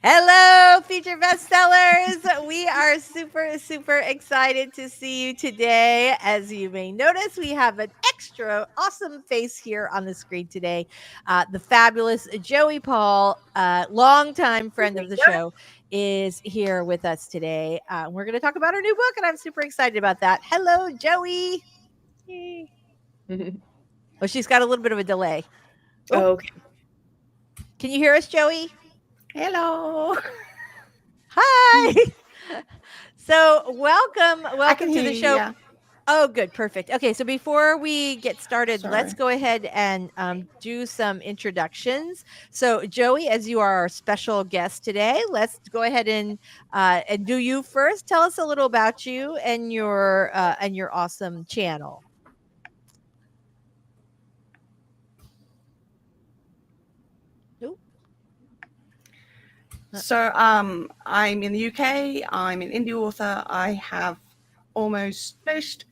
Hello, Future Bestsellers. We are super excited to see you today. As you may notice, we have an extra awesome face here on the screen today. The fabulous Joey Paul, longtime friend of the show, is here with us today. We're going to talk about our new book, and I'm super excited about that. Hello, Joey. Yay. Oh, she's got a little bit of a delay. Oh, okay. Can you hear us, Joey? Hello. Hi. So welcome to hear the you, show. yeah. Oh, good, perfect. Okay, so before we get started, let's Sorry. go ahead and do some introductions. So, Joey, as you are our special guest today, let's go ahead and do you first. Tell us a little about you and your awesome channel. Oop. So, I'm in the UK. I'm an indie author. I have almost finished.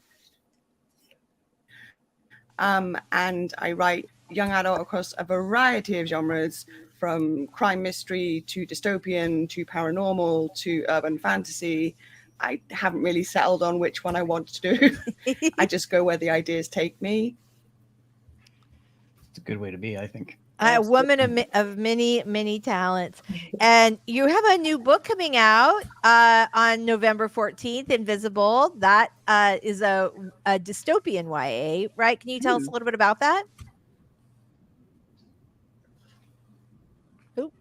And I write young adult across a variety of genres, from crime mystery to dystopian to paranormal to urban fantasy. I haven't really settled on which one I want to do. I just go where the ideas take me. It's a good way to be, I think. A woman of many talents. And you have a new book coming out on November 14th, Invisible. That is a dystopian YA, right? Can you tell us a little bit about that? Oop.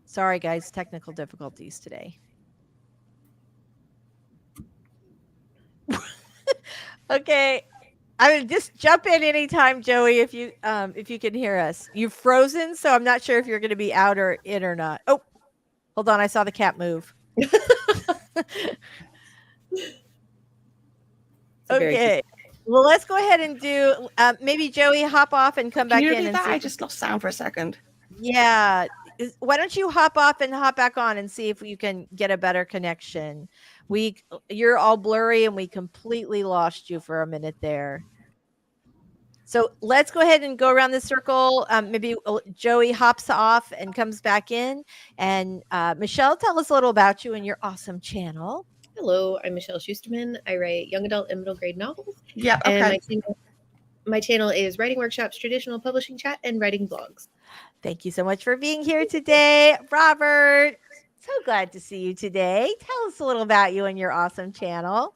Sorry, guys, technical difficulties today. Okay. I mean, just jump in anytime, Joey, if you can hear us. You've frozen, so I'm not sure if you're going to be out or in or not. Oh, hold on, I saw the cat move. Okay. Well, let's go ahead and do maybe Joey hop off and come back in and see. I just lost sound for a second. Yeah. Why don't you hop off and hop back on and see if you can get a better connection? You're all blurry and we completely lost you for a minute there. So let's go ahead and go around the circle. Maybe Joey hops off and comes back in. And Michelle, tell us a little about you and your awesome channel. Hello, I'm Michelle Schusterman. I write young adult and middle grade novels. Yeah, okay. And my channel is Writing Workshops, Traditional Publishing Chat, and Writing Blogs. Thank you so much for being here today, Robert. So glad to see you today. Tell us a little about you and your awesome channel.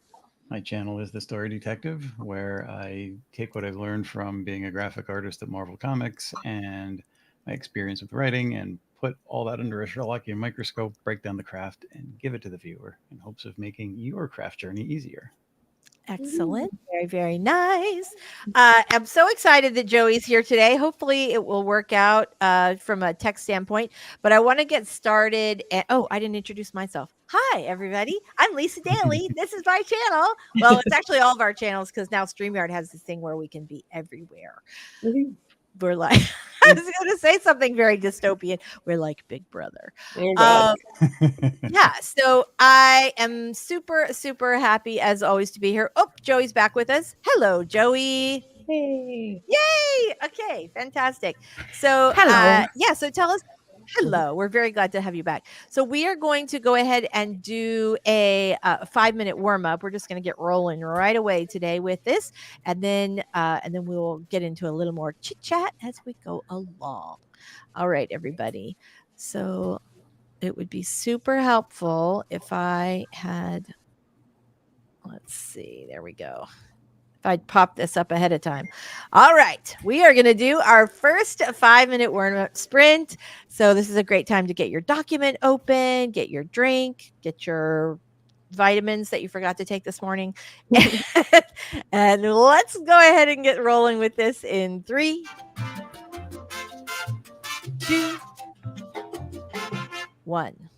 My channel is The Story Detective, where I take what I've learned from being a graphic artist at Marvel Comics and my experience with writing and put all that under a Sherlockian microscope, break down the craft, and give it to the viewer in hopes of making your craft journey easier. Excellent. Very nice. I'm so excited that Joey's here today. Hopefully it will work out from a tech standpoint, but I want to get started. I didn't introduce myself. Hi, everybody. I'm Lisa Daly. This is my channel. Well, it's actually all of our channels because now StreamYard has this thing where we can be everywhere. We're like, I was going to say something very dystopian. We're like Big Brother. Yeah, so I am super happy as always to be here. Oh, Joey's back with us. Hello, Joey. Hey. Yay! Okay, fantastic. So, Hello. so tell us. Hello, we're very glad to have you back. So we are going to go ahead and do a 5-minute warm up. We're just going to get rolling right away today with this, and then we'll get into a little more chit chat as we go along. All right, everybody. So it would be super helpful if I had. Let's see. There we go. If I'd pop this up ahead of time. All right. We are going to do our first 5-minute warm-up sprint. So this is a great time to get your document open, get your drink, get your vitamins that you forgot to take this morning. And let's go ahead and get rolling with this in 3, 2, 1.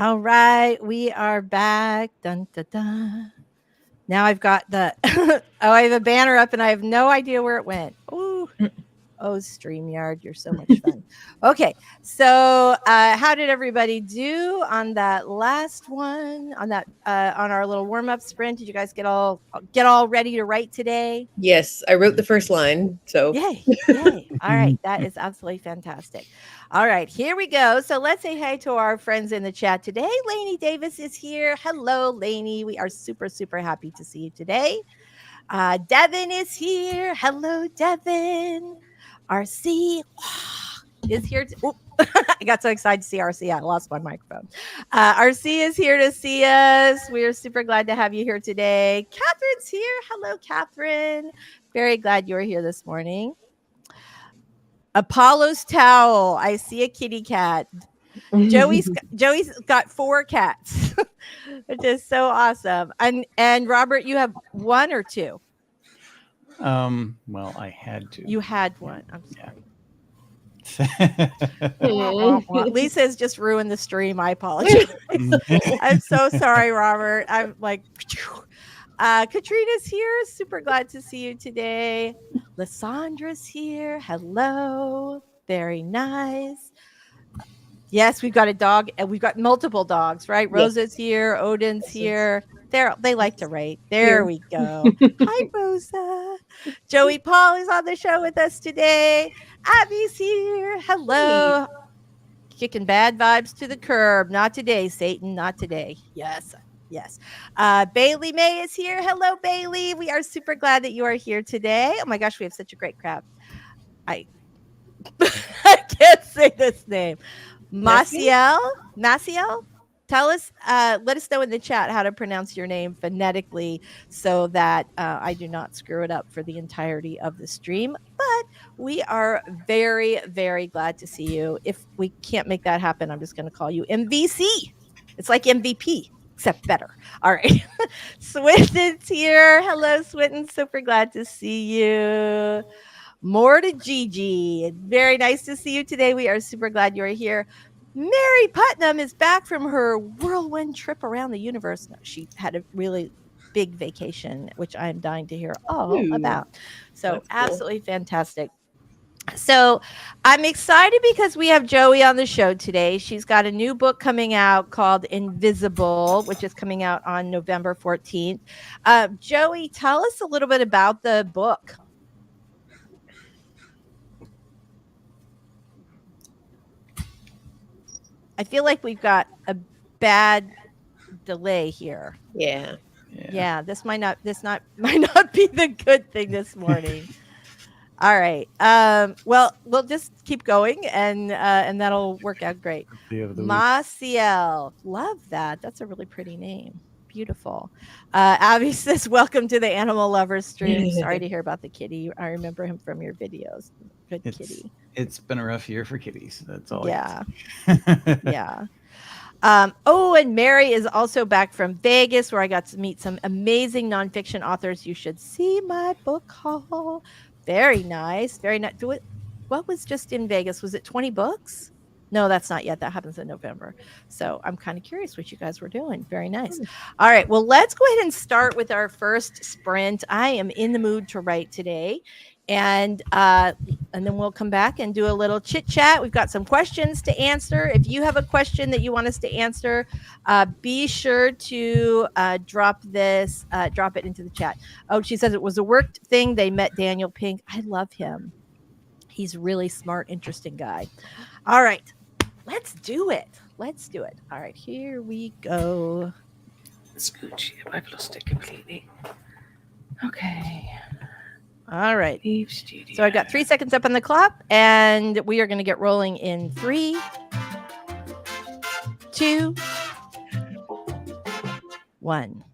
All right, we are back. Dun, dun, dun. Now I've got the I have a banner up and I have no idea where it went. Ooh. Oh, StreamYard, you're so much fun. Okay, so how did everybody do on that last one? On that on our little warm up sprint? Did you guys get all ready to write today? Yes, I wrote the first line. So Yay, yay. All right, that is absolutely fantastic. All right, here we go. So let's say hi to our friends in the chat today. Lainey Davis is here. Hello, Lainey. We are super, super happy to see you today. Devin is here. Hello, Devin. RC is here. I got so excited to see RC. I lost my microphone. RC is here to see us. We are super glad to have you here today. Catherine's here. Hello, Catherine. Very glad you're here this morning. Apollo's towel. I see a kitty cat. Joey's got 4 cats, which is so awesome. And Robert, you have 1 or 2? Well, I had to. You had 1. I'm sorry. Aw. Lisa has just ruined the stream. I apologize. I'm so sorry, Robert. I'm like, Katrina's here. Super glad to see you today. Lysandra's here. Hello. Very nice. Yes, we've got a dog and we've got multiple dogs, right? Yes. Rosa's here. Odin's here. They like to rate. There Here. we go. Hi, Rosa. Joey Paul is on the show with us today. Abby's here. Hello. Kicking bad vibes to the curb. Not today, Satan. Not today. Yes. Yes. Bailey May is here. Hello, Bailey. We are super glad that you are here today. Oh my gosh, we have such a great crowd. I can't say this name. Maciel, tell us, let us know in the chat how to pronounce your name phonetically so that I do not screw it up for the entirety of the stream. But we are very, very glad to see you. If we can't make that happen, I'm just going to call you MVC. It's like MVP, except better. All right. Swinton's here. Hello, Swinton. Super glad to see you. More to Gigi. Very nice to see you today. We are super glad you're here. Mary Putnam is back from her whirlwind trip around the universe. No, she had a really big vacation, which I'm dying to hear all about. So That's cool. absolutely fantastic. So I'm excited because we have Joey on the show today. She's got a new book coming out called Invisible, which is coming out on November 14th. Joey, tell us a little bit about the book. I feel like we've got a bad delay here. Yeah. Yeah, this might not be the good thing this morning. All right. Well, we'll just keep going and that'll work out great. Maciel. Love that. That's a really pretty name. Beautiful. Abby says, welcome to the Animal Lovers stream. Sorry to hear about the kitty. I remember him from your videos. Good kitty. It's been a rough year for kitties. That's all. Yeah. Yeah. Oh, and Mary is also back from Vegas, where I got to meet some amazing nonfiction authors. You should see my book haul. Very nice. Very nice. What was just in Vegas? Was it 20 books? No, that's not yet. That happens in November. So I'm kind of curious what you guys were doing. Very nice. All right. Well, let's go ahead and start with our first sprint. I am in the mood to write today. And then we'll come back and do a little chit chat. We've got some questions to answer. If you have a question that you want us to answer, be sure to drop it into the chat. Oh, she says it was a work thing. They met Daniel Pink. I love him. He's a really smart, interesting guy. All right, let's do it. All right, here we go. Scooch. I've lost it completely. Okay. All right. Leave studio. So I've got 3 seconds up on the clock, and we are going to get rolling in 3, 2, 1.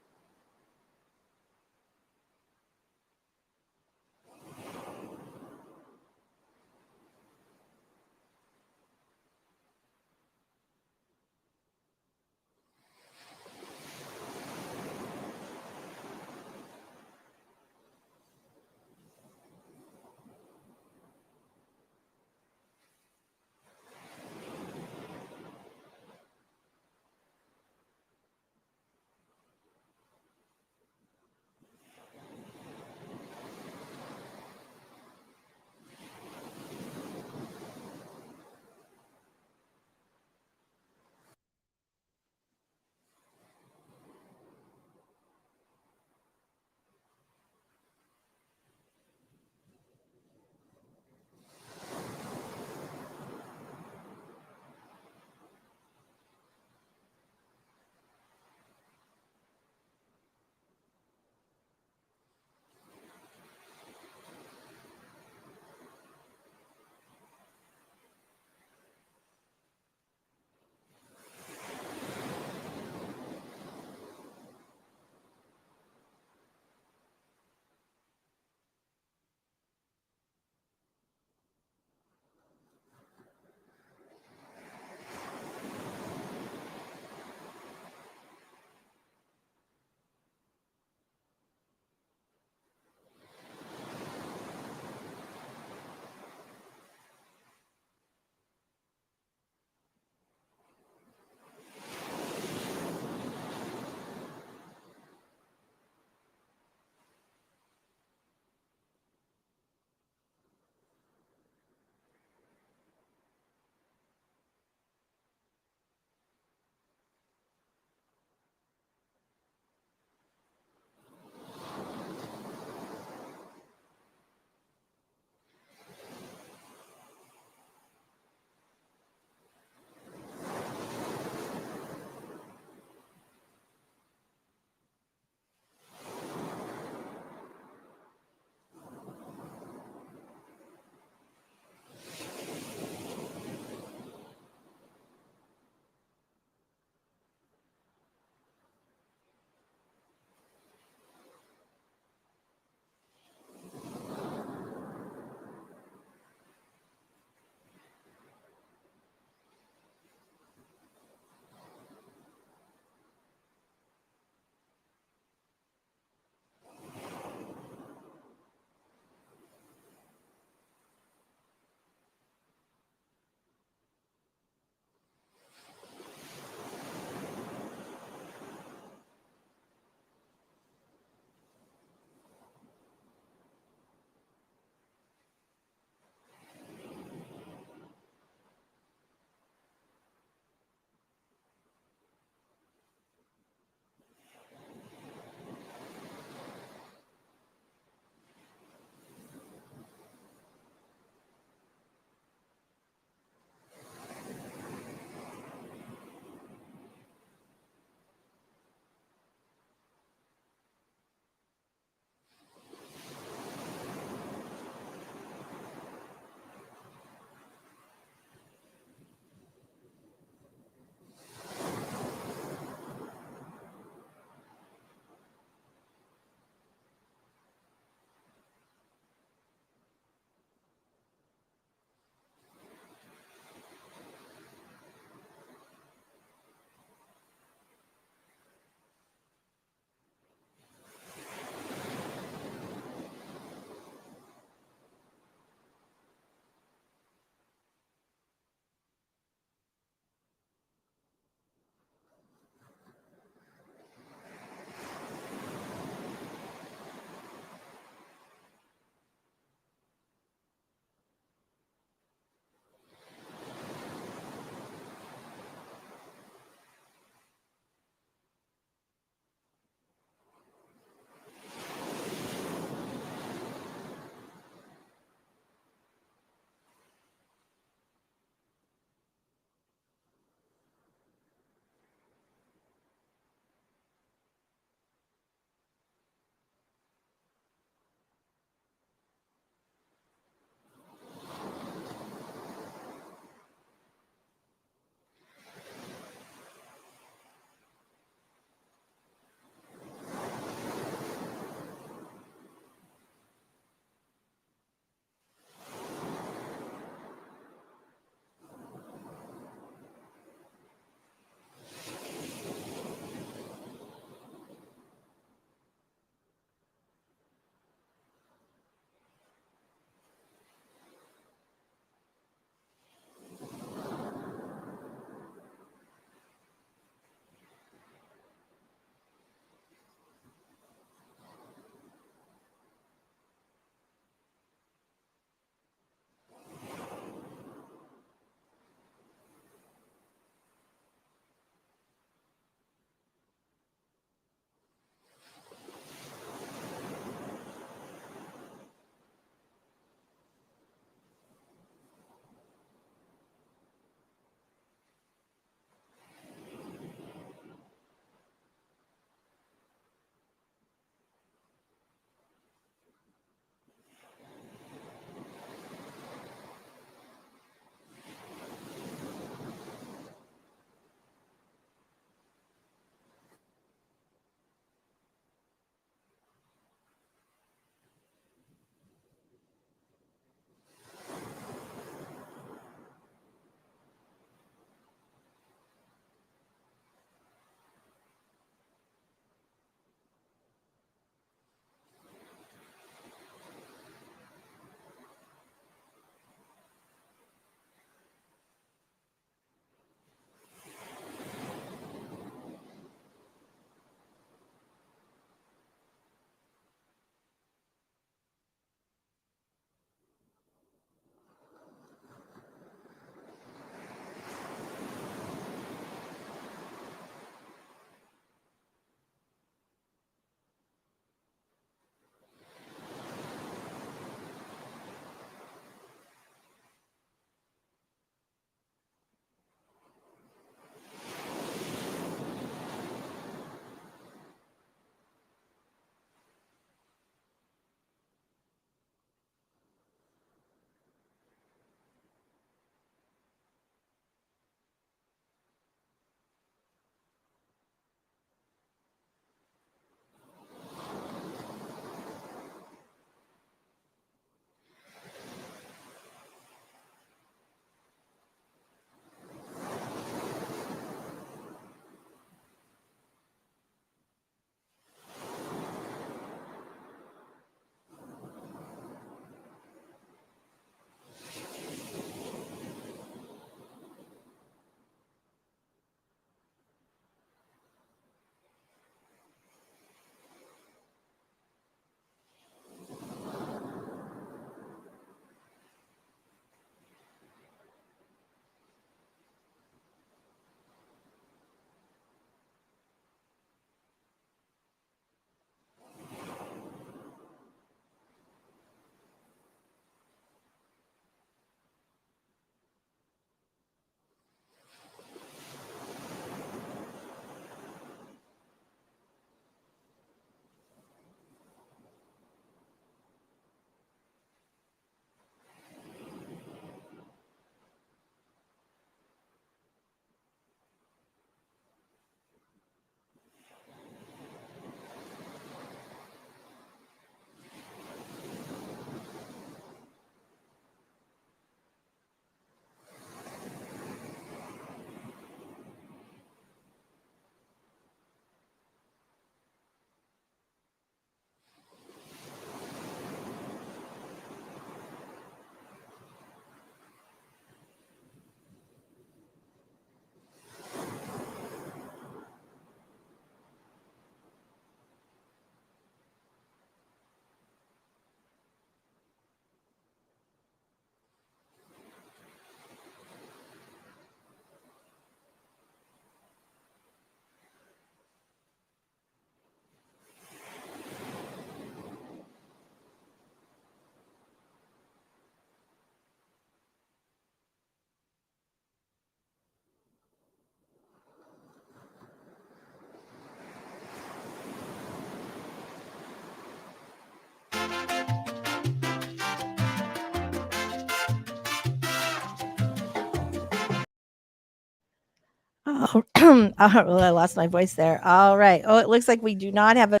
Oh, oh, well, I lost my voice there. All right. Oh, it looks like we do not have a.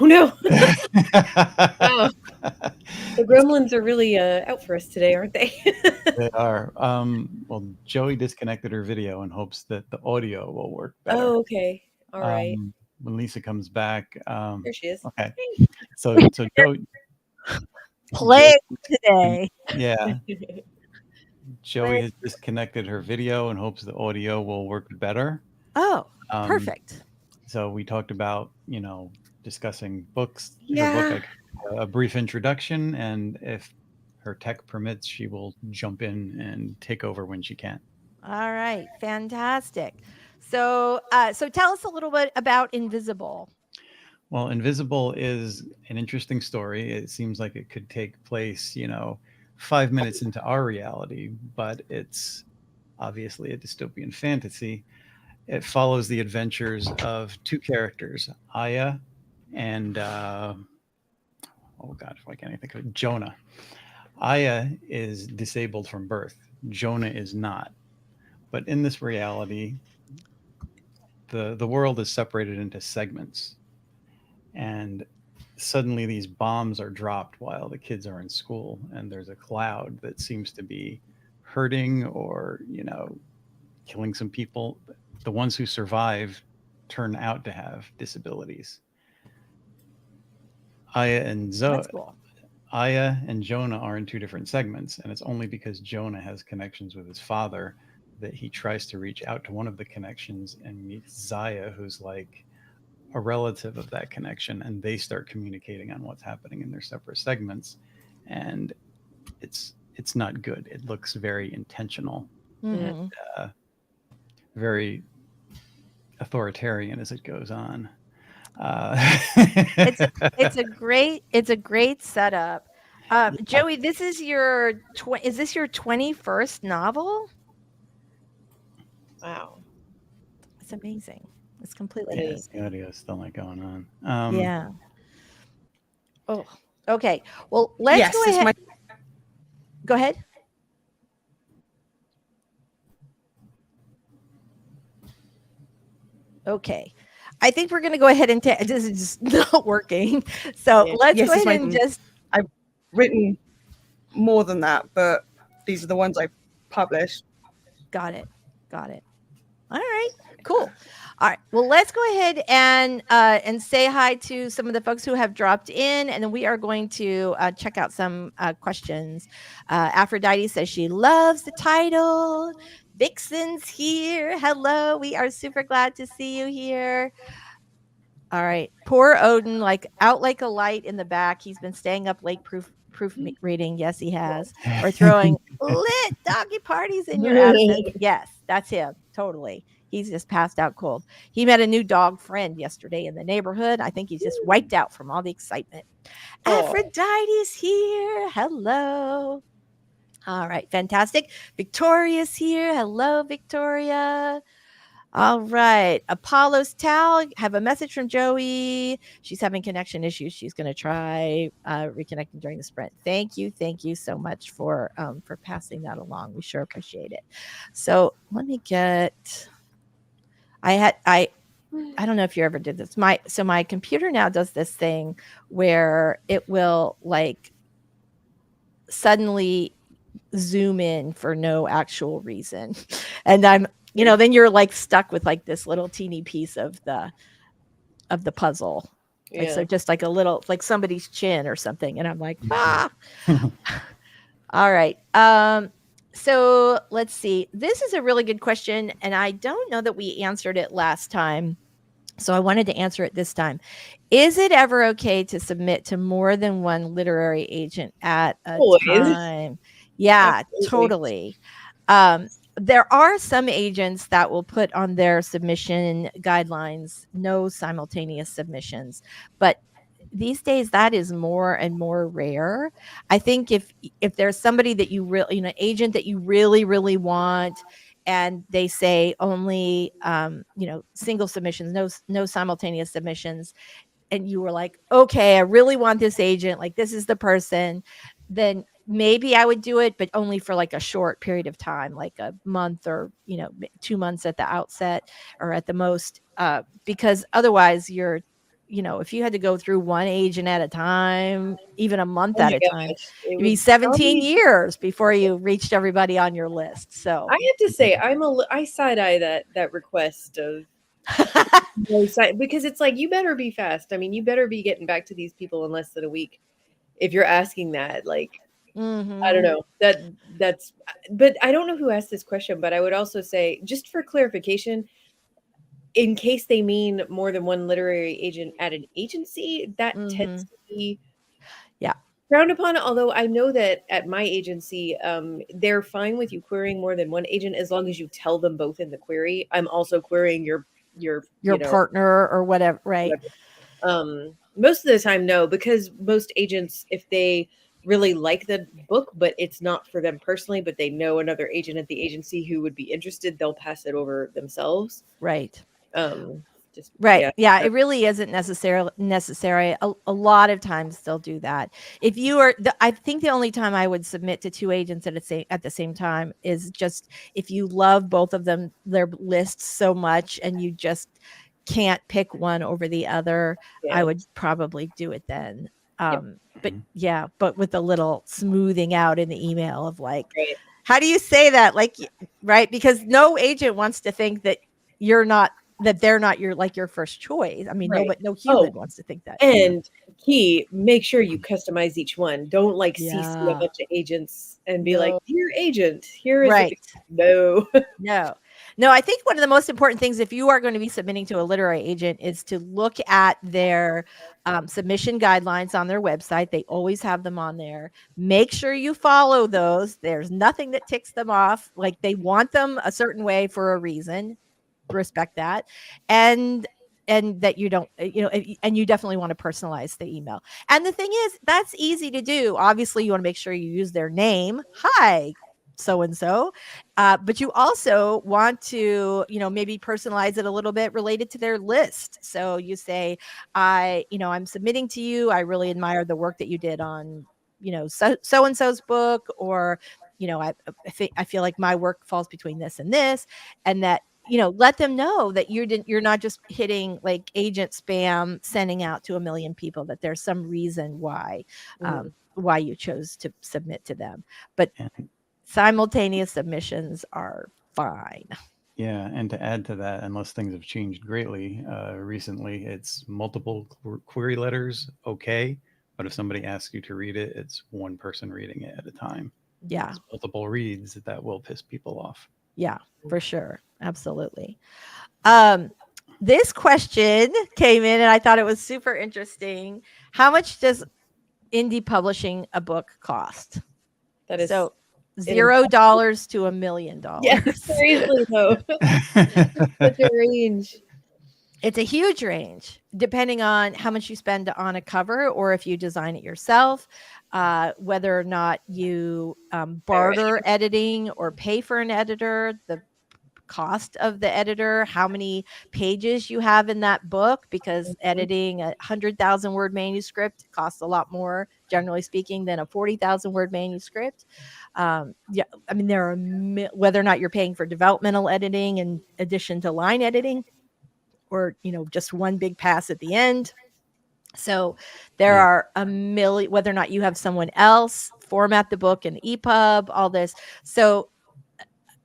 Oh no. Wow. The gremlins are really out for us today, aren't they? They are. Well, Joey disconnected her video in hopes that the audio will work better. Oh, okay. All right. When Lisa comes back. There she is. Okay. So Joey. Play today. Yeah. Joey has disconnected her video in hopes the audio will work better. Oh, perfect. So we talked about, discussing books. Yeah. Her book, a brief introduction, and if her tech permits, she will jump in and take over when she can. All right, fantastic. So, so tell us a little bit about Invisible. Well, Invisible is an interesting story. It seems like it could take place, 5 minutes into our reality, but it's obviously a dystopian fantasy. It follows the adventures of two characters, Aya and oh God, why can't I think of it? Jonah. Aya is disabled from birth. Jonah is not. But in this reality, the world is separated into segments. And suddenly these bombs are dropped while the kids are in school, and there's a cloud that seems to be hurting or, killing some people. The ones who survive turn out to have disabilities. Aya and Jonah are in two different segments, and it's only because Jonah has connections with his father that he tries to reach out to one of the connections and meets Zaya, who's like a relative of that connection, and they start communicating on what's happening in their separate segments, and it's not good. It looks very intentional, and very authoritarian as it goes on. It's a great setup. Joey, this is your is this your 21st novel? Wow, it's amazing. It's completely the audio is still not going on. Yeah. Oh, okay. Well, let's go ahead. Go ahead. Okay. I think we're going to go ahead and this is just not working. So let's go ahead and just. I've written more than that, but these are the ones I published. Got it. All right. Cool. All right. Well, let's go ahead and say hi to some of the folks who have dropped in, and then we are going to check out some questions. Aphrodite says she loves the title. Vixen's here. Hello. We are super glad to see you here. All right. Poor Odin, out like a light in the back. He's been staying up late proofreading. Yes, he has. Or throwing lit doggy parties in your absence. Yes, that's him. Totally. He's just passed out cold. He met a new dog friend yesterday in the neighborhood. I think he's just wiped out from all the excitement. Aphrodite's here. Hello. All right. Fantastic. Victoria's here. Hello, Victoria. All right. Apollo's Tal, have a message from Joey. She's having connection issues. She's going to try reconnecting during the sprint. Thank you so much for passing that along. We sure appreciate it. So let me get. I don't know if you ever did this. My computer now does this thing where it will suddenly zoom in for no actual reason, and I'm. Then you're stuck with this little teeny piece of the puzzle. Yeah. So just a little, somebody's chin or something. And I'm like, ah. All right. So let's see. This is a really good question. And I don't know that we answered it last time. So I wanted to answer it this time. Is it ever okay to submit to more than one literary agent at a time? Yeah, totally. There are some agents that will put on their submission guidelines no simultaneous submissions, but these days that is more and more rare. I think if there's somebody that you really, agent that you really, really want, and they say only, single submissions, no simultaneous submissions, and you were like, okay, I really want this agent, this is the person, then maybe I would do it, but only for like a short period of time, like a month or, 2 months at the outset or at the most, because otherwise if you had to go through one agent at a time, even a month Oh at my a time, gosh, it it'd be would 17 probably. years before you reached everybody on your list. So I have to say, I side eye that request of because it's like, you better be fast. I mean, you better be getting back to these people in less than a week if you're asking that. Like, I don't Mhm. know, that's. But I don't know who asked this question. But I would also say, just for clarification, in case they mean more than one literary agent at an agency, that tends Mhm. to be Yeah. frowned upon. Although I know that at my agency, they're fine with you querying more than one agent as long as you tell them both in the query, I'm also querying your Your partner or whatever, right? whatever. Most of the time, no, because most agents, if they really like the book, but it's not for them personally, but they know another agent at the agency who would be interested, they'll pass it over themselves. Right. Just Right. Yeah, that- it really isn't necessary. A lot of times they'll do that. If you are, I think the only time I would submit to two agents at the same time is just if you love both of them, their lists so much, and you just can't pick one over the other. I yeah. would probably do it then. Yep. But yeah, but with a little smoothing out in the email of like, Right. how do you say that? Like, right? Because no agent wants to think that they're not your first choice. I mean, Right. no human wants to think that. And key, make sure you customize each one. Don't like CC a Yeah. bunch of agents and be like, No. "Dear agent, here is Right. No. No, I think one of the most important things if you are going to be submitting to a literary agent is to look at their submission guidelines on their website. They always have them on there. Make sure you follow those. There's nothing that ticks them off. Like, they want them a certain way for a reason. Respect that. And that you don't, and you definitely want to personalize the email. And the thing is, that's easy to do. Obviously, you want to make sure you use their name. Hi, so and so. But you also want to, maybe personalize it a little bit related to their list. So you say, I'm submitting to you. I really admire the work that you did on, so and so's book, or, I feel like my work falls between this and this, and that, let them know that you're not just hitting like agent spam, sending out to a million people, that there's some reason why you chose to submit to them. But simultaneous submissions are fine. Yeah, and to add to that, unless things have changed greatly recently, it's multiple query letters, okay. But if somebody asks you to read it, it's one person reading it at a time. Yeah. It's multiple reads that will piss people off. Yeah, for sure. Absolutely. This question came in and I thought it was super interesting. How much does indie publishing a book cost? That is so $0 to $1 million. Yeah, seriously though. Such a range. It's a huge range, depending on how much you spend on a cover, or if you design it yourself, whether or not you barter editing or pay for an editor, the cost of the editor, how many pages you have in that book, because editing a 100,000 word manuscript costs a lot more, generally speaking, than a 40,000 word manuscript. Yeah, I mean, there are whether or not you're paying for developmental editing in addition to line editing, or just one big pass at the end. So there are a million, whether or not you have someone else format the book in EPUB, all this. So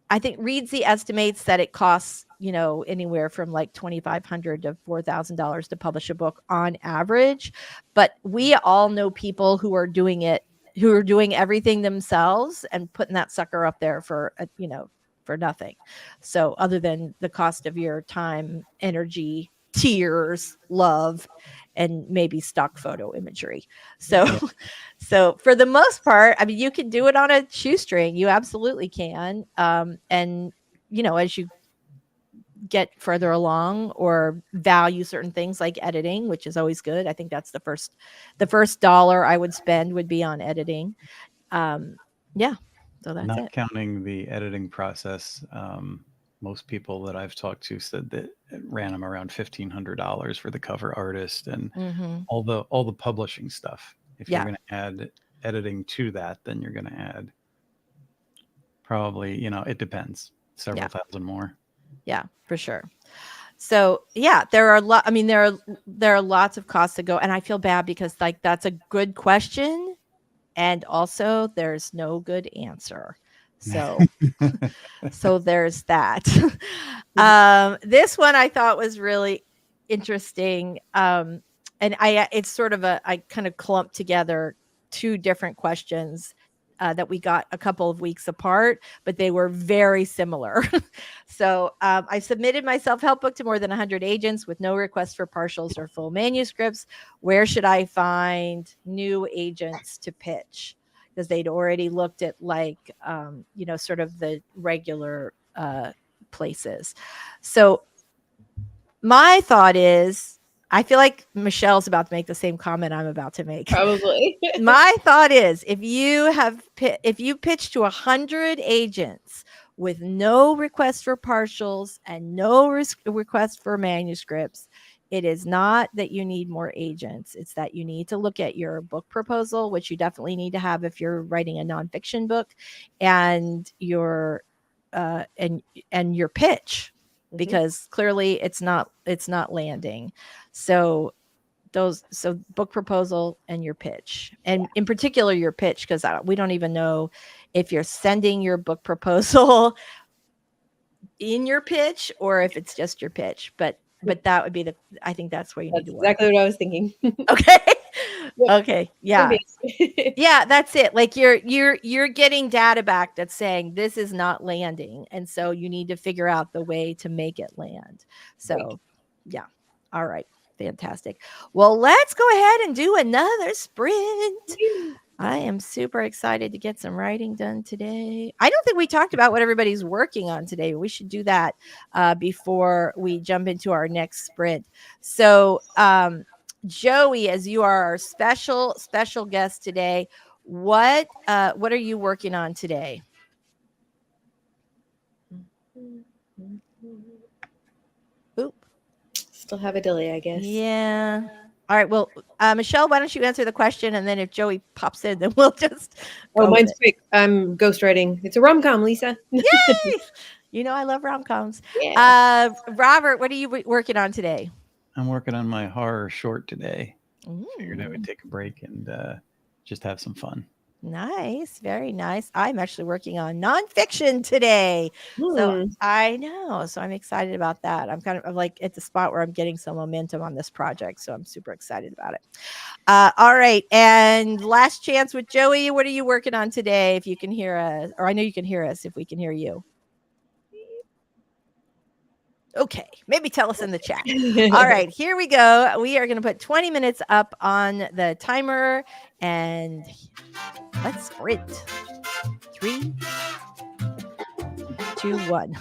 I think Readsy estimates that it costs, anywhere from like $2,500 to $4,000 to publish a book on average. But we all know people who are doing everything themselves and putting that sucker up there for nothing. So other than the cost of your time, energy, tears, love, and maybe stock photo imagery. So so for the most part, I mean, you can do it on a shoestring. You absolutely can. And as you get further along or value certain things like editing, which is always good. I think that's the first dollar I would spend would be on editing. Yeah. So that's Not it. counting the editing process. Most people that I've talked to said that it ran them around $1,500 for the cover artist and all the publishing stuff. If you're going to add editing to that, then you're going to add probably, it depends, several thousand more. Yeah, for sure. So yeah, there are I mean, there are lots of costs to go, and I feel bad because like that's a good question, and also there's no good answer. So so there's that. This one I thought was really interesting. And it's sort of I kind of clumped together two different questions that we got a couple of weeks apart, but they were very similar. So I submitted my self-help book to more than 100 agents with no requests for partials or full manuscripts. Where should I find new agents to pitch? Because they'd already looked at like, sort of the regular places. So my thought is, I feel like Michelle's about to make the same comment I'm about to make. Probably. My thought is, if you pitch to 100 agents with no requests for partials and no requests for manuscripts, it is not that you need more agents. It's that you need to look at your book proposal, which you definitely need to have if you're writing a nonfiction book, and your your pitch, because clearly it's not landing. So book proposal and your pitch, and in particular your pitch, because we don't even know if you're sending your book proposal in your pitch or if it's just your pitch, but that would be I think that's where you need to work. Exactly what I was thinking. Okay. Yep. Okay. Yeah. Yeah, that's it. Like you're getting data back that's saying this is not landing, and so you need to figure out the way to make it land. So yeah. All right. Fantastic. Well, let's go ahead and do another sprint. I am super excited to get some writing done today. I don't think we talked about what everybody's working on today. We should do that before we jump into our next sprint. So, Joey, as you are our special guest today, what are you working on today? Oop. Still have a delay, I guess. Yeah. All right. Well, Michelle, why don't you answer the question, and then if Joey pops in, then we'll just. Mine's quick. I'm ghostwriting. It's a rom-com, Lisa. Yay! I love rom-coms. Yeah. Robert, what are you working on today? I'm working on my horror short today. Ooh. Figured I would take a break and just have some fun. Nice. Very nice. I'm actually working on nonfiction today. So I know. So I'm excited about that. I'm kind of like at the spot where I'm getting some momentum on this project. So I'm super excited about it. All right. And last chance with Joey. What are you working on today? If you can hear us, or I know you can hear us if we can hear you. Okay, maybe tell us in the chat. All right, here we go. We are going to put 20 minutes up on the timer, and let's sprint. 3, 2, 1.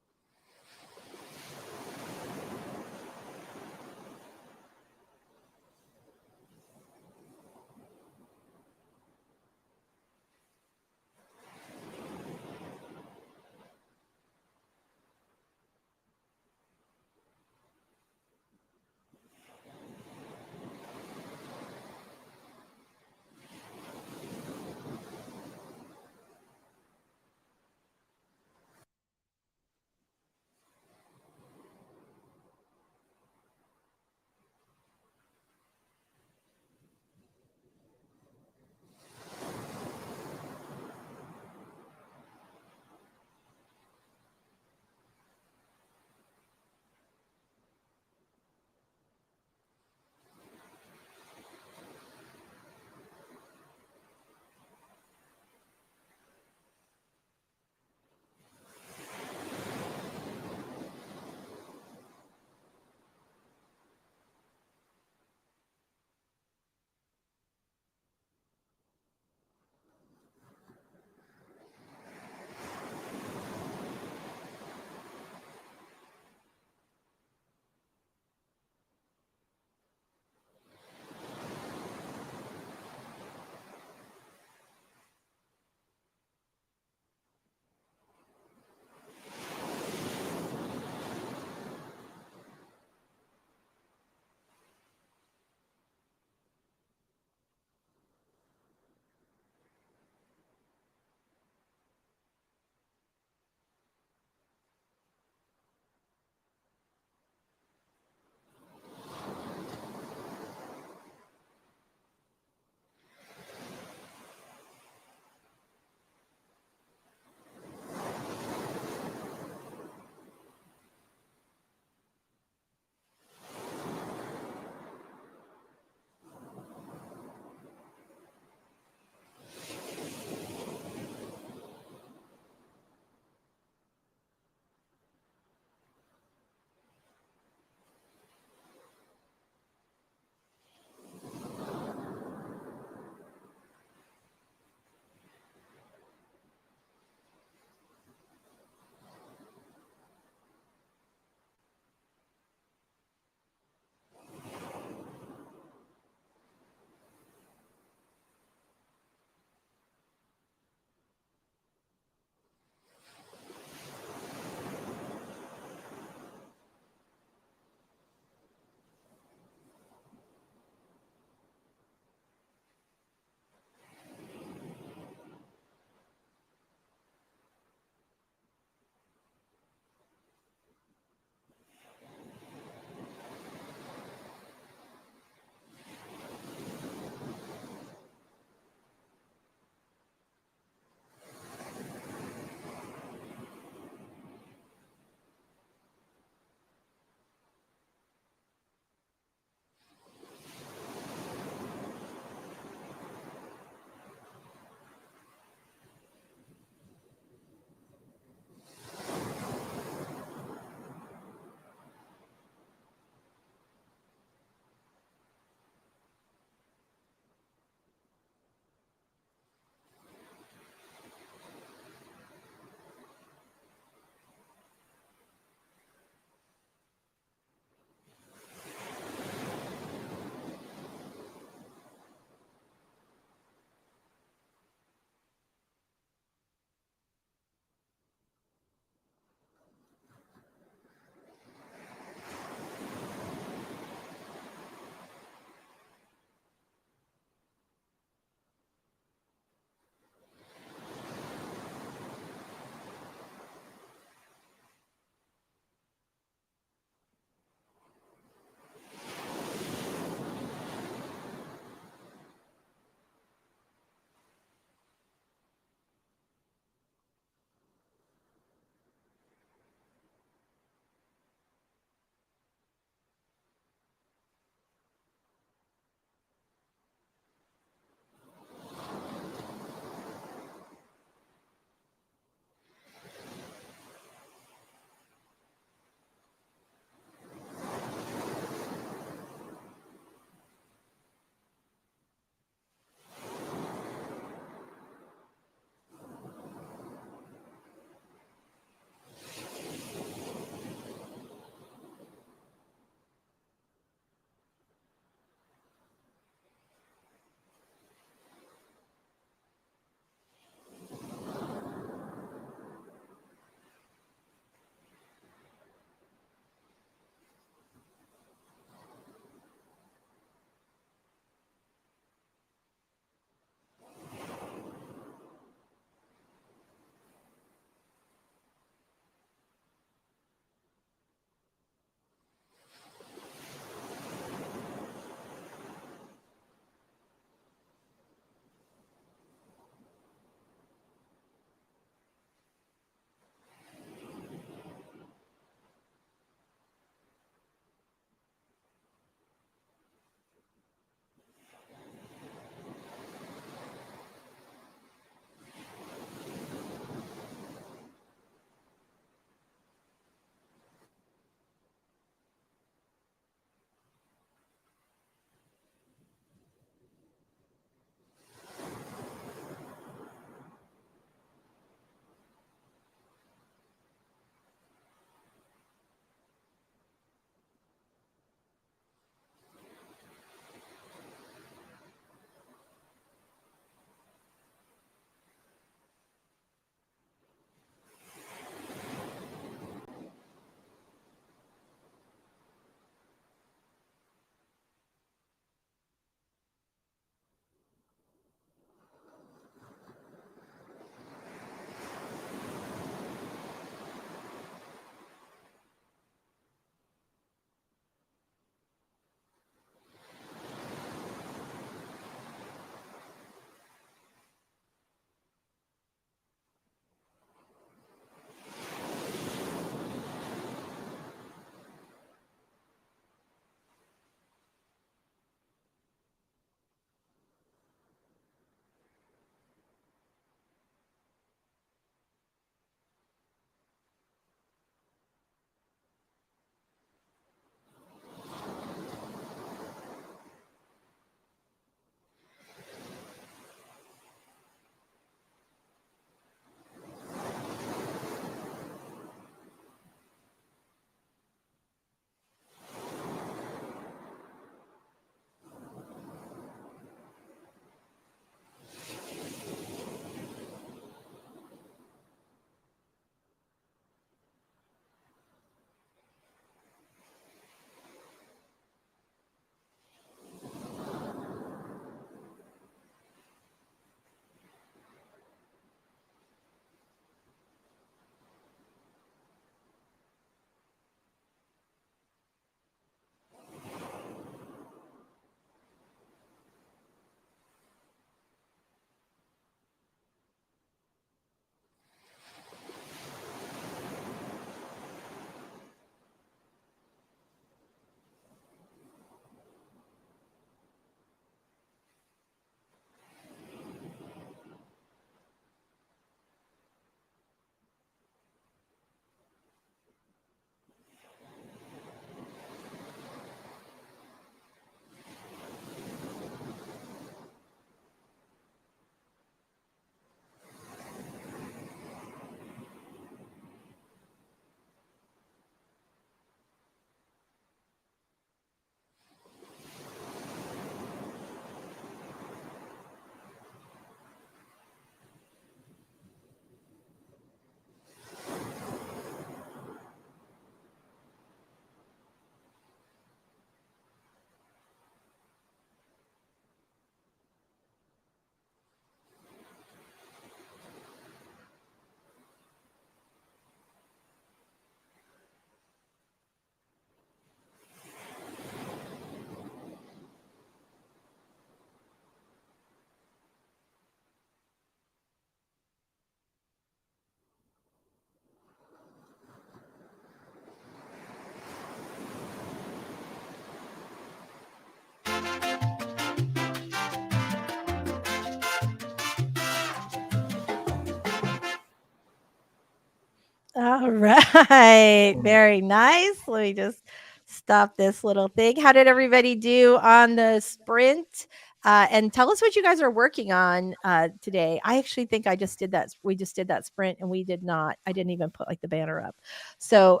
All right. Very nice. Let me just stop this little thing. How did everybody do on the sprint? And tell us what you guys are working on today. I actually think I just did that. We just did that sprint and we did not. I didn't even put like the banner up. So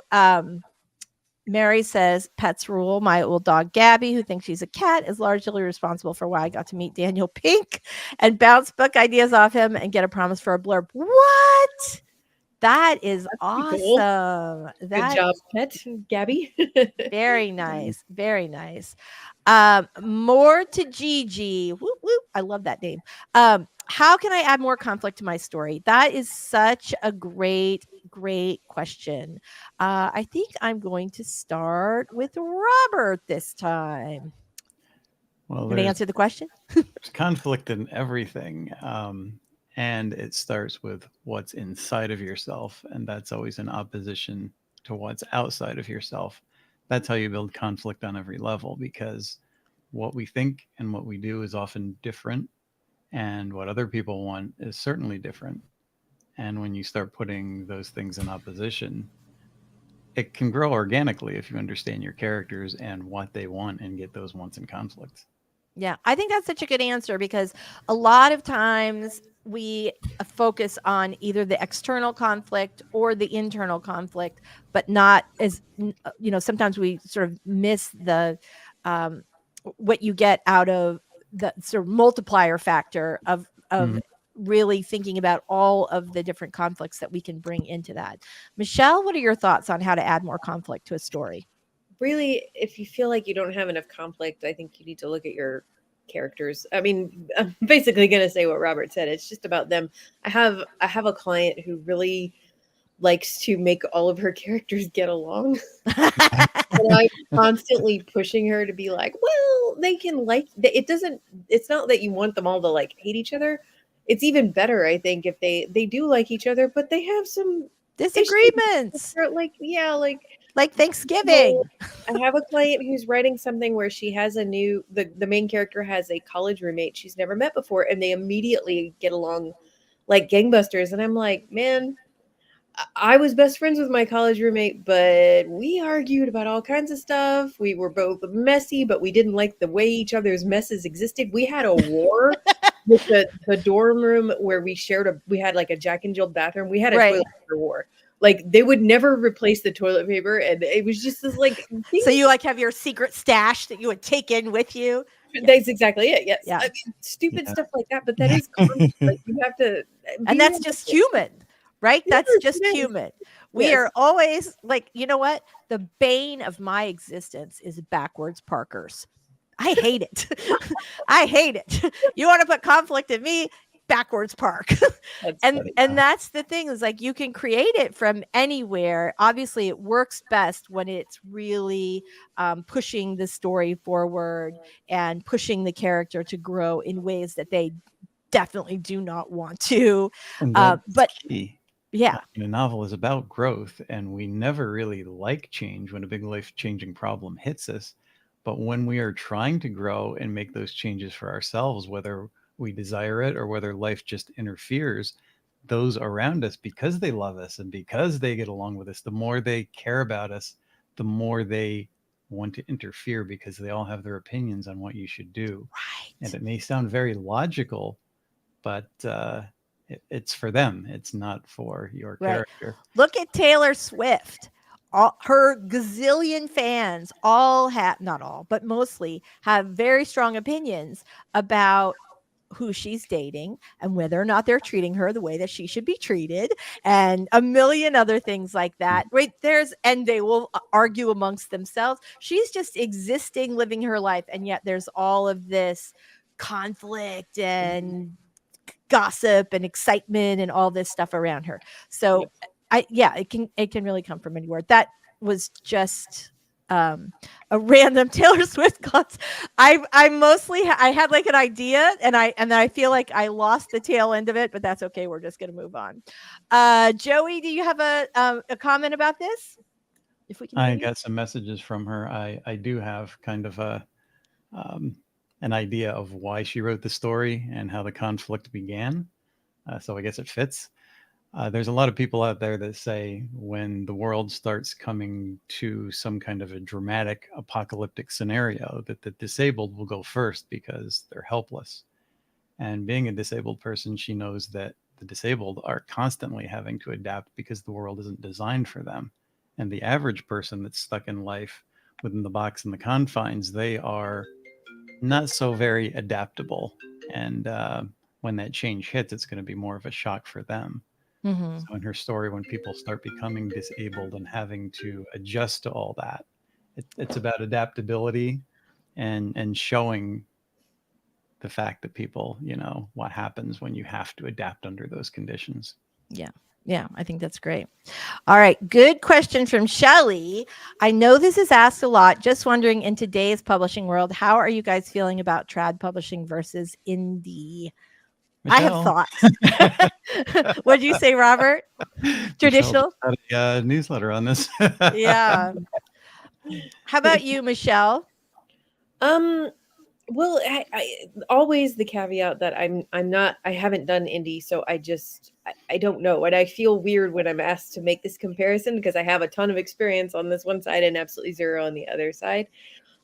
Mary says, pets rule. My old dog, Gabby, who thinks she's a cat, is largely responsible for why I got to meet Daniel Pink and bounce book ideas off him and get a promise for a blurb. What? That is cool. awesome. Good job, pet, Gabby. Very nice. Very nice. More to Gigi. Whoop, whoop. I love that name. How can I add more conflict to my story? That is such a great question. I think I'm going to start with Robert this time. Well, Can I there's answer the question? conflict in everything. And it starts with what's inside of yourself. And that's always in opposition to what's outside of yourself. That's how you build conflict on every level, because what we think and what we do is often different. And what other people want is certainly different. And when you start putting those things in opposition, it can grow organically if you understand your characters and what they want and get those wants in conflict. Yeah, I think that's such a good answer because a lot of times we focus on either the external conflict or the internal conflict, but not as, sometimes we sort of miss the, what you get out of the sort of multiplier factor of really thinking about all of the different conflicts that we can bring into that. Michelle, what are your thoughts on how to add more conflict to a story? Really, if you feel like you don't have enough conflict, I think you need to look at your characters. I mean, I'm basically going to say what Robert said. It's just about them. I have a client who really likes to make all of her characters get along. And I'm constantly pushing her to be like, well, they can it's not that you want them all to like hate each other. It's even better, I think, if they do like each other, but they have some disagreements. Like Thanksgiving. I have a client who's writing something where she has the main character has a college roommate she's never met before, and they immediately get along like gangbusters. And I'm like, man, I was best friends with my college roommate, but we argued about all kinds of stuff. We were both messy, but we didn't like the way each other's messes existed. We had a war with the dorm room where we had like a Jack and Jill bathroom. We had a toilet paper war. Like they would never replace the toilet paper, and it was just this like. So you like have your secret stash that you would take in with you. That's exactly it. Yes, yeah. I mean, stupid stuff like that, but that is conflict. Like you have to, and that's just human, right? That's just human. We are always like, you know what? The bane of my existence is backwards parkers. I hate it. I hate it. You want to put conflict in me? Backwards park. And that's the thing, is like you can create it from anywhere. Obviously it works best when it's really pushing the story forward and pushing the character to grow in ways that they definitely do not want to. But key. Yeah, a novel is about growth, and we never really like change when a big life-changing problem hits us. But when we are trying to grow and make those changes for ourselves, whether we desire it or whether life just interferes, those around us, because they love us and because they get along with us, the more they care about us, the more they want to interfere, because they all have their opinions on what you should do. Right. And it may sound very logical, but it's for them. It's not for your character. Look at Taylor Swift. All her gazillion fans all have, not all, but mostly have very strong opinions about who she's dating and whether or not they're treating her the way that she should be treated, and a million other things like that. Right? And they will argue amongst themselves. She's just existing, living her life, and yet there's all of this conflict and gossip and excitement and all this stuff around her. So it can really come from anywhere. That was just a random Taylor Swift class. I had like an idea, and I feel like I lost the tail end of it, but that's okay. We're just going to move on. Joey, do you have a comment about this? If we can, I got some messages from her. I do have kind of an idea of why she wrote the story and how the conflict began. So I guess it fits. There's a lot of people out there that say when the world starts coming to some kind of a dramatic apocalyptic scenario, that the disabled will go first because they're helpless. And being a disabled person, she knows that the disabled are constantly having to adapt because the world isn't designed for them. And the average person that's stuck in life within the box and the confines, they are not so very adaptable. And when that change hits, it's going to be more of a shock for them. Mm-hmm. So in her story, when people start becoming disabled and having to adjust to all that, it's about adaptability and showing the fact that people, what happens when you have to adapt under those conditions. Yeah. Yeah, I think that's great. All right. Good question from Shelly. I know this is asked a lot. Just wondering, in today's publishing world, how are you guys feeling about trad publishing versus indie? I have Michelle. thoughts. What did you say, Robert? Traditional? Michelle just had a newsletter on this. Yeah. How about you, Michelle? Well, I always the caveat that I haven't done indie, so I don't know, and I feel weird when I'm asked to make this comparison because I have a ton of experience on this one side and absolutely zero on the other side.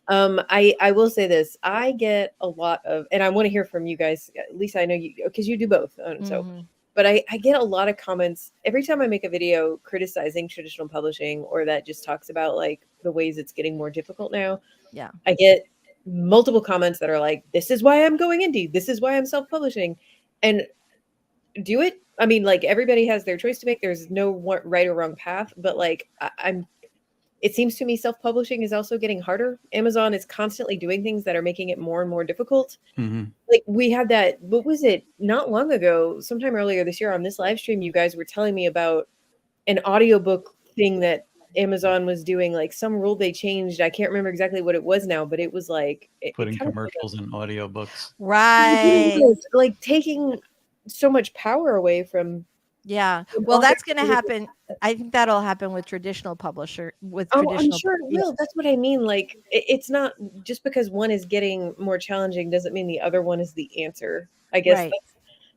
I will say this: I get a lot of, and I want to hear from you guys. At least I know you because you do both. So, but I get a lot of comments every time I make a video criticizing traditional publishing or that just talks about like the ways it's getting more difficult now. Yeah, I get multiple comments that are like, "This is why I'm going indie. This is why I'm self-publishing," and do it. I mean, like everybody has their choice to make. There's no right or wrong path, but like I'm. It seems to me self-publishing is also getting harder. Amazon is constantly doing things that are making it more and more difficult. Mm-hmm. Like we had that, what was it? Not long ago, sometime earlier this year on this live stream, you guys were telling me about an audiobook thing that Amazon was doing, like some rule they changed. I can't remember exactly what it was now, but it was like putting commercials in audiobooks. Right. Like taking so much power away from. Yeah. Well, that's going to happen. I think that'll happen with traditional publisher. I'm sure it will. That's what I mean. Like, it's not just because one is getting more challenging doesn't mean the other one is the answer. I guess Right.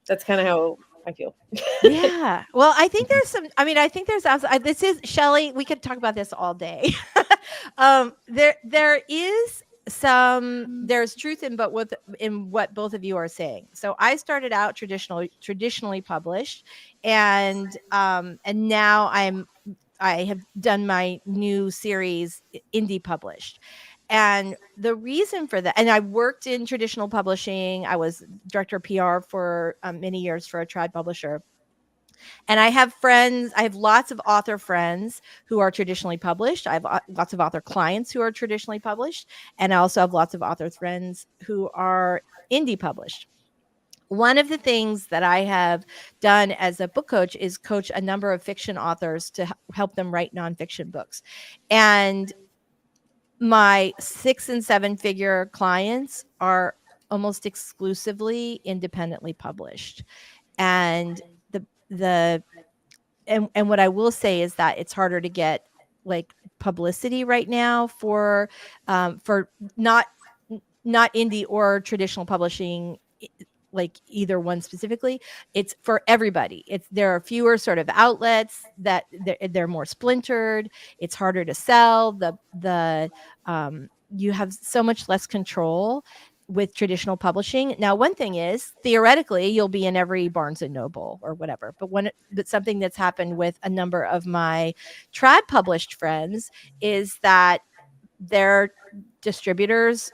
that's kind of how I feel. Yeah. Well, I think there's some. I mean, I think there's. This is Shelly. We could talk about this all day. There is some. There's truth in what both of you are saying. So I started out traditionally published, and now I have done my new series indie published. And the reason for that, and I worked in traditional publishing. I was director of PR for many years for a trad publisher. And I have friends, I have lots of author friends who are traditionally published. I have lots of author clients who are traditionally published. And I also have lots of author friends who are indie published. One of the things that I have done as a book coach is coach a number of fiction authors to help them write nonfiction books. And my 6 and 7 figure clients are almost exclusively independently published. And and what I will say is that it's harder to get like publicity right now for not indie or traditional publishing, like either one specifically. It's for everybody. There are fewer sort of outlets that they're more splintered. It's harder to sell. You have so much less control with traditional publishing. Now, one thing is theoretically you'll be in every Barnes and Noble or whatever, but something that's happened with a number of my trad published friends is that their distributors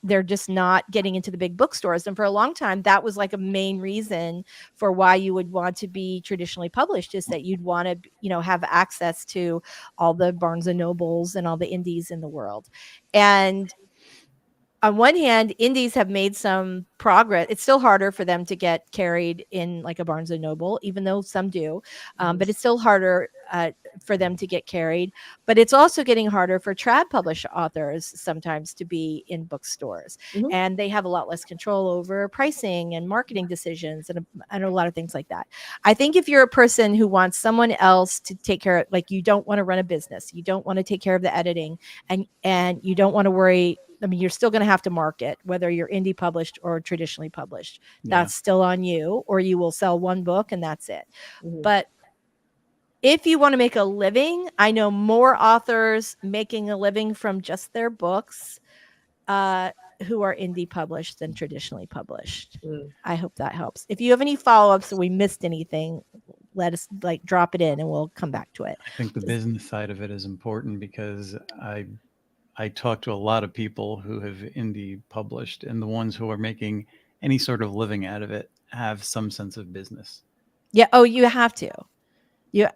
they're just not getting into the big bookstores. And for a long time, that was like a main reason for why you would want to be traditionally published, is that you'd want to, have access to all the Barnes and Nobles and all the indies in the world. And on one hand, indies have made some progress. It's still harder for them to get carried in like a Barnes and Noble, even though some do. But it's still harder for them to get carried. But it's also getting harder for trad published authors sometimes to be in bookstores. Mm-hmm. And they have a lot less control over pricing and marketing decisions and a lot of things like that. I think if you're a person who wants someone else to take care of, like you don't want to run a business, you don't want to take care of the editing, and you don't want to worry. I mean, you're still going to have to market, whether you're indie published or traditionally published. Yeah. That's still on you, or you will sell one book and that's it. Mm-hmm. But if you want to make a living, I know more authors making a living from just their books who are indie published than traditionally published. I hope that helps. If you have any follow-ups or we missed anything, let us drop it in and we'll come back to it. I think the business side of it is important because I talk to a lot of people who have indie published, and the ones who are making any sort of living out of it have some sense of business. Yeah. Oh, you have to.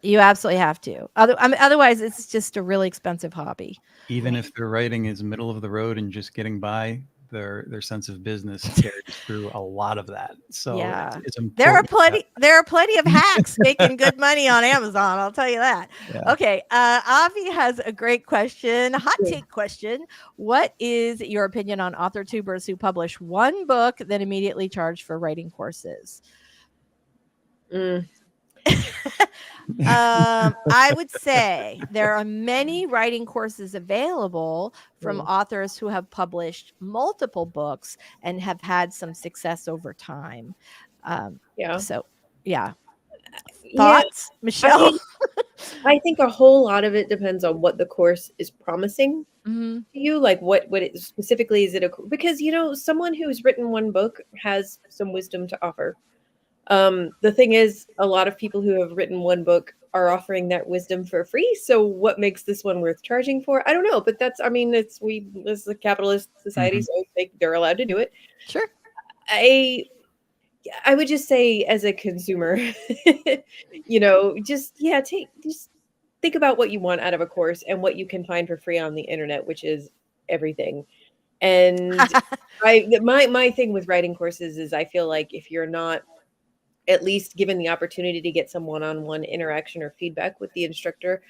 You absolutely have to. Otherwise, it's just a really expensive hobby. Even if their writing is middle of the road and just getting by, their sense of business carries through a lot of that. So yeah, it's important. There are plenty of hacks making good money on Amazon. I'll tell you that. Yeah. Okay, Avi has a great question, hot take question. What is your opinion on author tubers who publish one book then immediately charge for writing courses? I would say there are many writing courses available from authors who have published multiple books and have had some success over time. So yeah. Thoughts, Michelle? I think a whole lot of it depends on what the course is promising to you. Like what it specifically is it because someone who's written one book has some wisdom to offer. The thing is, a lot of people who have written one book are offering that wisdom for free. So what makes this one worth charging for? I don't know, but this is a capitalist society, so they're allowed to do it. Sure. I would just say, as a consumer, just think about what you want out of a course and what you can find for free on the internet, which is everything. And my thing with writing courses is I feel like if you're not at least given the opportunity to get some one-on-one interaction or feedback with the instructor,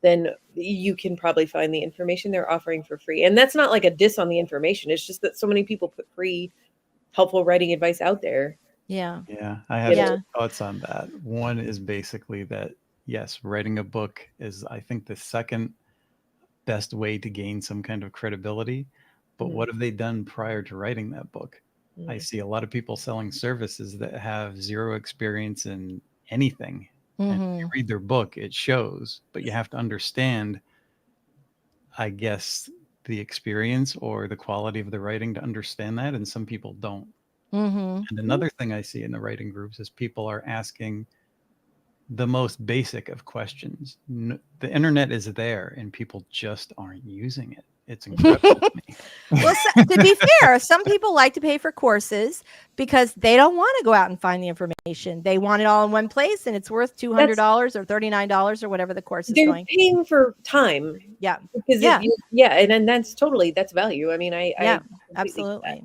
then you can probably find the information they're offering for free. And that's not like a diss on the information. It's just that so many people put free, helpful writing advice out there. Yeah. I have two thoughts on that. One is basically that, yes, writing a book is, I think, the second best way to gain some kind of credibility. But what have they done prior to writing that book? I see a lot of people selling services that have zero experience in anything. And if you read their book, it shows, but you have to understand, I guess, the experience or the quality of the writing to understand that. And some people don't. And another thing I see in the writing groups is people are asking the most basic of questions. The internet is there and people just aren't using it. It's incredible to me. Well, to be fair, some people like to pay for courses because they don't want to go out and find the information. They want it all in one place, and it's worth $200 or $39 or whatever the course is going. They're paying for time. Yeah. Because and that's value. I mean, I absolutely.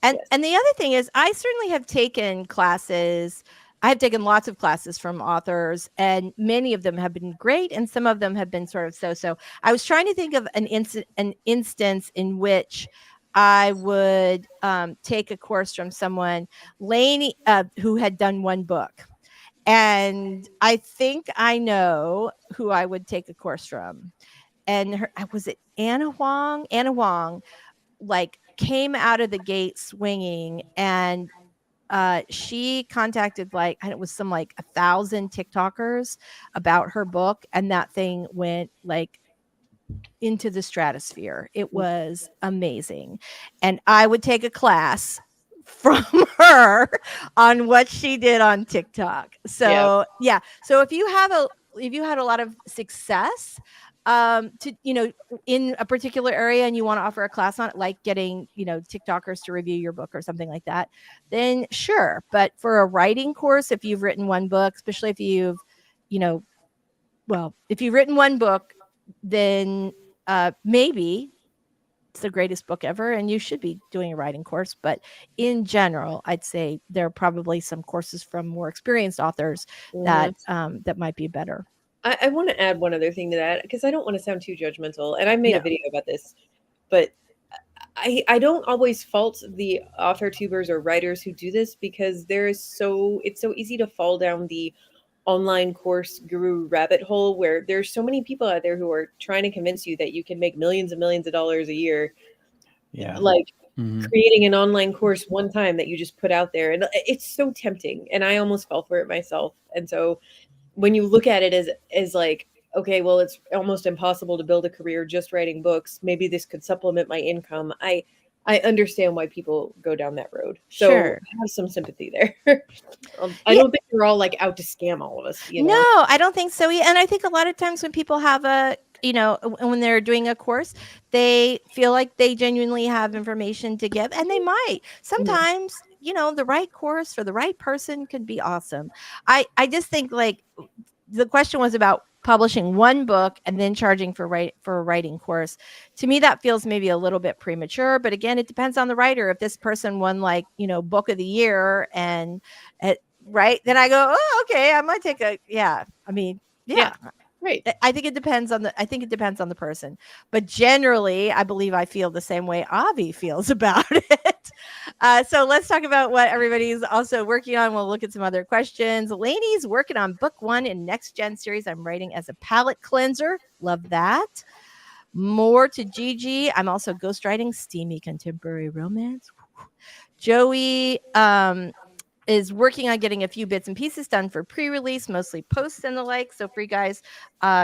And the other thing is, I certainly have taken classes. I have taken lots of classes from authors, and many of them have been great, and some of them have been sort of so-so. I was trying to think of an instance in which I would take a course from someone, Lainey, who had done one book. And I think I know who I would take a course from. And was it Anna Huang? Anna Huang, came out of the gate swinging, and she contacted it was some 1,000 TikTokers about her book, and that thing went into the stratosphere. It was amazing. And I would take a class from her on what she did on TikTok. So so if you had a lot of success in a particular area and you want to offer a class on it, like getting, TikTokers to review your book or something like that, then sure. But for a writing course, if you've written one book, especially if you've, if you've written one book, then maybe it's the greatest book ever and you should be doing a writing course. But in general, I'd say there are probably some courses from more experienced authors that might be better. I want to add one other thing to that, because I don't want to sound too judgmental. And I made a video about this, but I don't always fault the author tubers or writers who do this, because it's so easy to fall down the online course guru rabbit hole, where there's so many people out there who are trying to convince you that you can make millions and millions of dollars a year. Creating an online course one time that you just put out there. And it's so tempting. And I almost fell for it myself. And so when you look at it as like, okay, well, it's almost impossible to build a career just writing books. Maybe this could supplement my income. I understand why people go down that road. So Sure. I have some sympathy there. I Yeah. don't think they're all like out to scam all of us. You know? No, I don't think so. And I think a lot of times when people have when they're doing a course, they feel like they genuinely have information to give, and they might. Sometimes, the right course for the right person could be awesome. I just think like the question was about publishing one book and then charging for a writing course. To me, that feels maybe a little bit premature, but again, it depends on the writer. If this person won book of the year and right, then I go, oh, okay, I might take yeah. Right. I think it depends on the person, but generally, I believe I feel the same way Avi feels about it. So let's talk about what everybody's also working on. We'll look at some other questions. Lainey's working on book 1 in Next Gen series I'm writing as a palate cleanser. Love that. More to Gigi. I'm also ghostwriting steamy contemporary romance. Joey is working on getting a few bits and pieces done for pre-release, mostly posts and the like. So for you guys,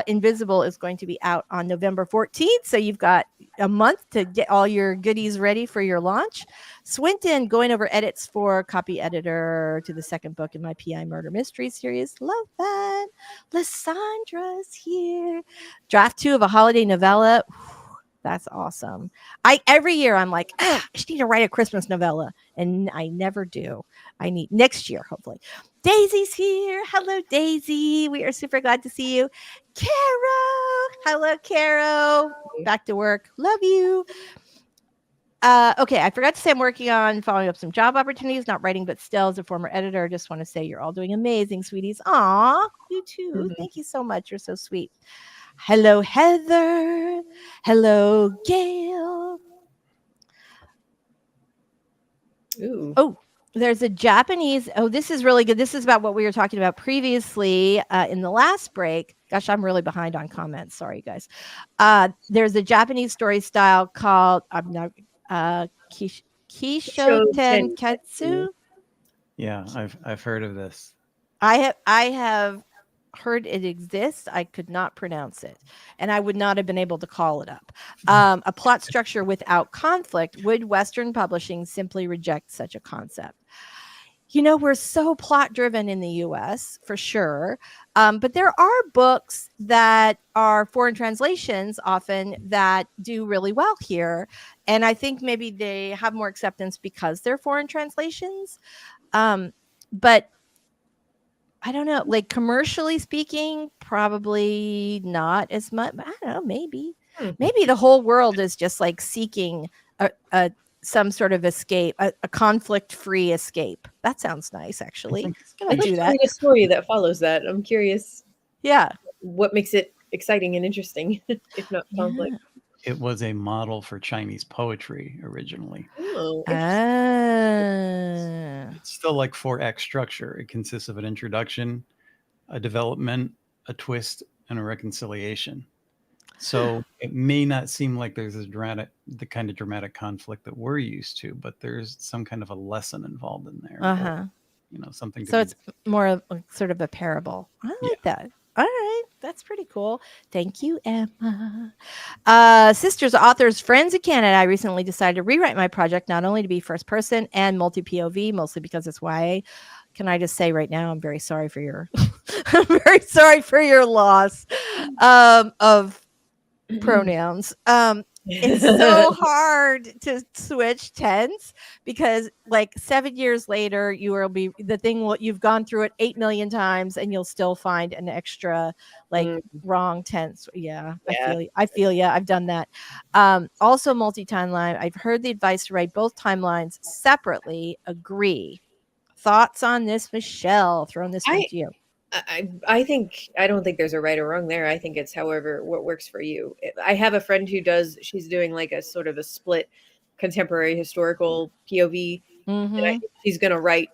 Invisible is going to be out on November 14th. So you've got a month to get all your goodies ready for your launch. Swinton going over edits for copy editor to the second book in my PI murder mystery series. Love that. Lissandra's here. Draft 2 of a holiday novella. That's awesome. Every year I'm like, I just need to write a Christmas novella, and I never do. I need next year, hopefully. Daisy's here. Hello, Daisy. We are super glad to see you. Caro. Hello, Caro. Back to work. Love you. Okay, I forgot to say I'm working on following up some job opportunities, not writing, but still as a former editor, I just want to say you're all doing amazing, sweeties. Aw, you too. Mhm. Thank you so much. You're so sweet. Hello, Heather. Hello, Gail. Ooh. Oh, there's a Japanese. Oh, this is really good. This is about what we were talking about previously in the last break. Gosh, I'm really behind on comments. Sorry, guys. There's a Japanese story style called Kisho Tenketsu. Yeah, I've heard of this. I have heard it exists. I could not pronounce it, and I would not have been able to call it up. A plot structure without conflict. Would Western publishing simply reject such a concept? We're so plot driven in the US for sure. But there are books that are foreign translations often that do really well here. And I think maybe they have more acceptance because they're foreign translations. But I don't know, like commercially speaking, probably not as much. I don't know, maybe. Maybe the whole world is just like seeking some sort of escape, a conflict-free escape. That sounds nice, actually. Can I I'd like do to that? read a story that follows that. I'm curious. Yeah. What makes it exciting and interesting, if not conflict? Yeah. It was a model for Chinese poetry originally. Oh, It's still like 4-act structure. It consists of an introduction, a development, a twist, and a reconciliation. So it may not seem like there's the kind of dramatic conflict that we're used to, but there's some kind of a lesson involved in there. Or, something. So it's more of sort of a parable. I like that. All right. That's pretty cool. Thank you, Emma. Sisters, authors, friends in Canada, I recently decided to rewrite my project, not only to be first person and multi-POV, mostly because it's YA. Can I just say right now, I'm very sorry for your I'm very sorry for your loss of pronouns. It's so hard to switch tense because like 7 years later, you will be you've gone through it 8 million times and you'll still find an extra wrong tense. Yeah. I feel you. I've done that. Also multi-timeline. I've heard the advice to write both timelines separately. Agree. Thoughts on this, Michelle? Throwing this one to you. I don't think there's a right or wrong there. I think it's what works for you. I have a friend she's doing like a sort of a split contemporary historical POV. And I think she's going to write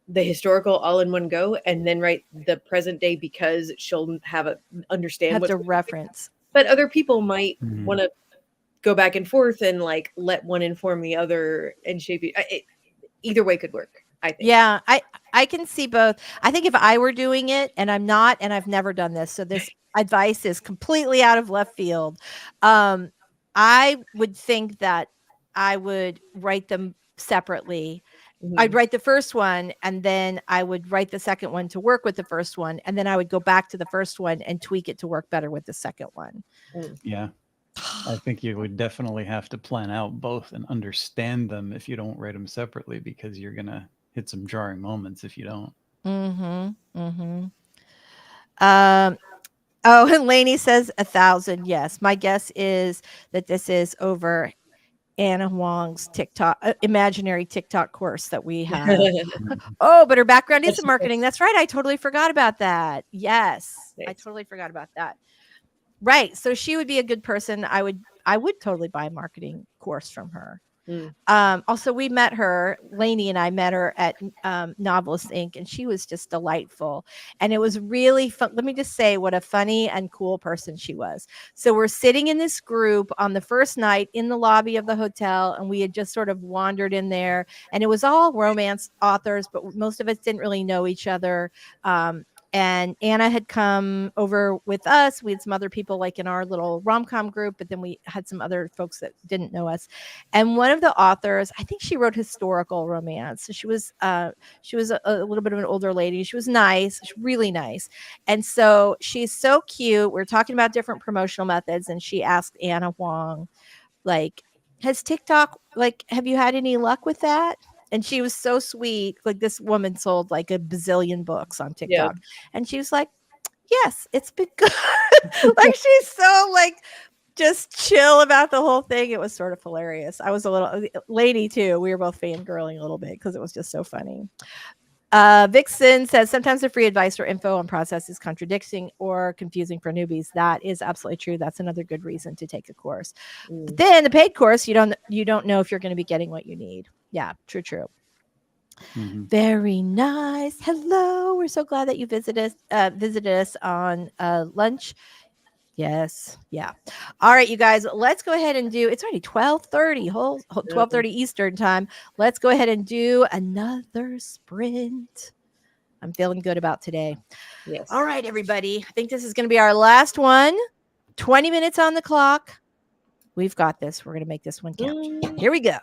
the historical all in one go and then write the present day because she'll have to reference. But other people might want to go back and forth and like let one inform the other and shape it. Either way could work. I think. Yeah, I can see both. I think if I were doing it, and I'm not, and I've never done this, so this advice is completely out of left field. I would think that I would write them separately. I'd Mhm. write the first one, and then I would write the second one to work with the first one, and then I would go back to the first one and tweak it to work better with the second one. Yeah. I think you would definitely have to plan out both and understand them if you don't write them separately, because you're going to hit some jarring moments if you don't. Mm-hmm. Mm-hmm. Um, oh, and Lainey says 1,000. Yes. My guess is that this is over Anna Huang's TikTok, imaginary TikTok course that we have. Oh, but her background is in marketing. That's right. I totally forgot about that. Yes. I Nice. totally forgot about that. Right. So she would be a good person. I would totally buy a marketing course from her. Mm. Also, we met her, Lainey and I met her at Novelist Inc., and she was just delightful. And it was really fun. Let me just say what a funny and cool person she was. So we're sitting in this group on the first night in the lobby of the hotel, and we had just sort of wandered in there, and it was all romance authors, but most of us didn't really know each other. And Anna had come over with us. We had some other people like in our little rom-com group, but then we had some other folks that didn't know us. And one of the authors, I think she wrote historical romance. So she was a little bit of an older lady. She was nice, really nice. And so she's so cute. We're talking about different promotional methods, and she asked Anna Huang, like, has TikTok, like, have you had any luck with that? And she was so sweet. Like, this woman sold like a bazillion books on TikTok. And she was like, yes, it's been good. Like, she's so like just chill about the whole thing. It was sort of hilarious. I was a little Lady too. We were both fangirling a little bit because it was just so funny. Vixen says sometimes the free advice or info on process is contradicting or confusing for newbies. That is absolutely true. That's another good reason to take a course. But then the paid course, you don't know if you're going to be getting what you need. Yeah, true. Mm-hmm. Very nice. Hello. We're so glad that you visited us on lunch. Yes. Yeah. All right, you guys, let's go ahead and do, it's already 12:30, 12:30 Eastern time. Let's go ahead and do another sprint. I'm feeling good about today. Yes. All right, everybody. I think this is going to be our last one. 20 minutes on the clock. We've got this. We're going to make this one count. Here we go.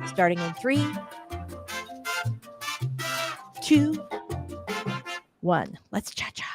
Starting in 3, 2, 1. Let's cha-cha.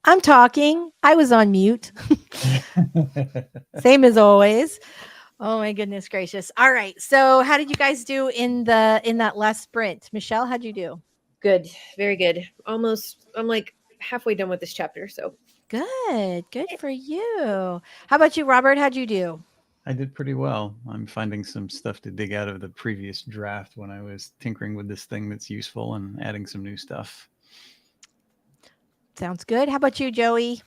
I'm talking. I was on mute. Same as always. Oh my goodness gracious. All right. So how did you guys do in that last sprint? Michelle, how'd you do? Good, very good. Almost, I'm like halfway done with this chapter. So Good. Good for you. How about you, Robert? How'd you do? I did pretty well. I'm finding some stuff to dig out of the previous draft when I was tinkering with this thing that's useful and adding some new stuff. Sounds good. How about you, Joey?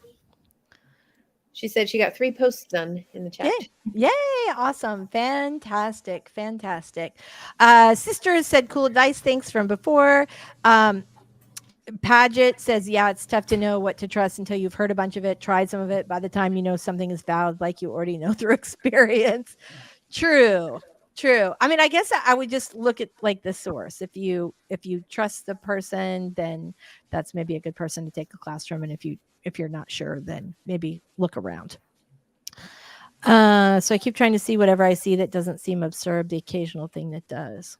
she said she got 3 posts done in the chat. Yay. Yay. Awesome. Fantastic. Fantastic. Sister said cool advice. Thanks from before. Paget says, yeah, it's tough to know what to trust until you've heard a bunch of it, tried some of it. By the time you know something is valid, like you already know through experience. True. I mean, I guess I would just look at like the source. If you trust the person, then that's maybe a good person to take a class from. And if you're not sure, then maybe look around. So I keep trying to see whatever I see that doesn't seem absurd, the occasional thing that does.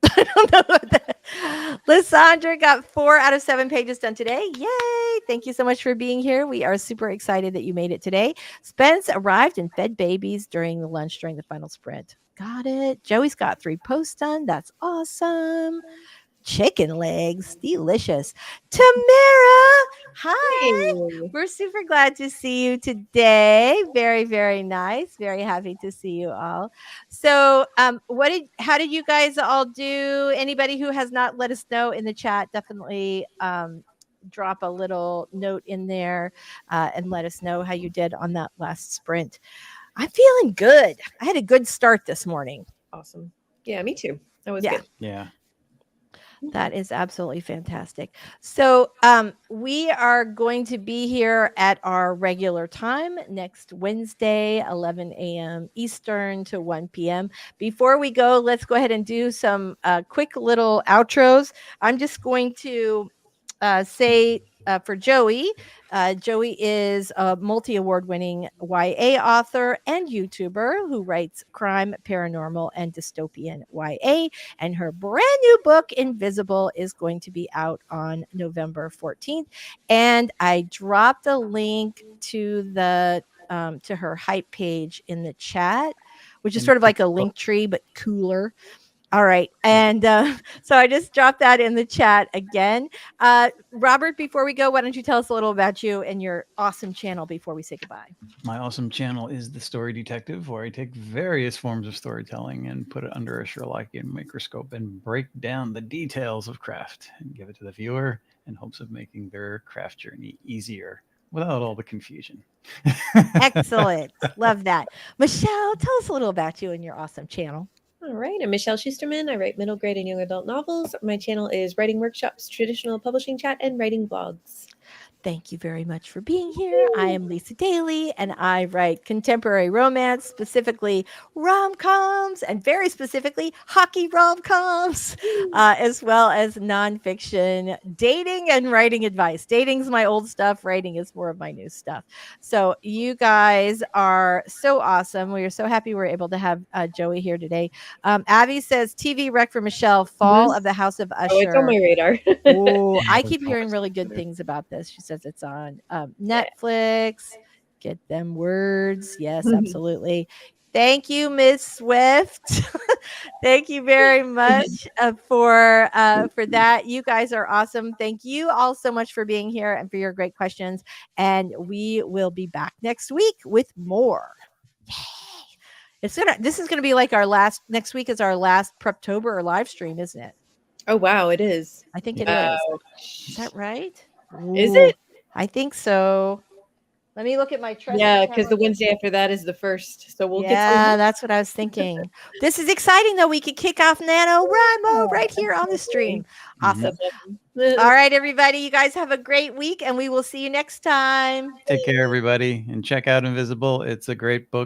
I don't know what that. Lysandra got 4 out of 7 pages done today. Yay. Thank you so much for being here. We are super excited that you made it today. Spence arrived and fed babies during the lunch during the final sprint. Got it. Joey's got 3 posts done. That's awesome. Chicken legs. Delicious. Tamara. Hi. Hey. We're super glad to see you today. Very, very nice. Very happy to see you all. So, how did you guys all do? Anybody who has not let us know in the chat, definitely drop a little note in there and let us know how you did on that last sprint. I'm feeling good. I had a good start this morning. Awesome. Yeah, me too. That was Yeah. good. Yeah. That is absolutely fantastic. So we are going to be here at our regular time next Wednesday, 11 a.m. Eastern to 1 p.m. Before we go, let's go ahead and do some quick little outros. I'm just going to say for Joey, Joey is a multi-award winning YA author and YouTuber who writes crime, paranormal, and dystopian YA. And her brand new book, Invisible, is going to be out on November 14th. And I dropped a link to to her hype page in the chat, which is sort of like a link tree, but cooler. All right. And so I just dropped that in the chat again. Robert, before we go, why don't you tell us a little about you and your awesome channel before we say goodbye? My awesome channel is The Story Detective, where I take various forms of storytelling and put it under a Sherlockian microscope and break down the details of craft and give it to the viewer in hopes of making their craft journey easier without all the confusion. Excellent. Love that. Michelle, tell us a little about you and your awesome channel. All right. I'm Michelle Schusterman. I write middle grade and young adult novels. My channel is Writing Workshops, Traditional Publishing Chat, and Writing Blogs. Thank you very much for being here. I am Lisa Daly, and I write contemporary romance, specifically rom-coms, and very specifically hockey rom-coms, as well as nonfiction dating and writing advice. Dating's my old stuff. Writing is more of my new stuff. So you guys are so awesome. We are so happy we're able to have Joey here today. Abby says, TV rec for Michelle, Fall of the House of Usher. Oh, it's on my radar. Oh, I keep hearing really good things about this. She says it's on Netflix. Get them words. Yes, absolutely. Thank you, Ms. Swift. Thank you very much for that. You guys are awesome. Thank you all so much for being here and for your great questions. And we will be back next week with more. Yay. This is gonna be like our last. Next week is our last Preptober or live stream, isn't it? Oh, wow, it is. I think it is. Is that right? Is it? I think so. Let me look at my trusty Yeah, because the calendar. Wednesday after that is the 1st. So we'll get Yeah, that's what I was thinking. This is exciting, though. We could kick off NaNoWriMo right here on the stream. Awesome. All right, everybody. You guys have a great week, and we will see you next time. Take care, everybody, and check out Invisible. It's a great book.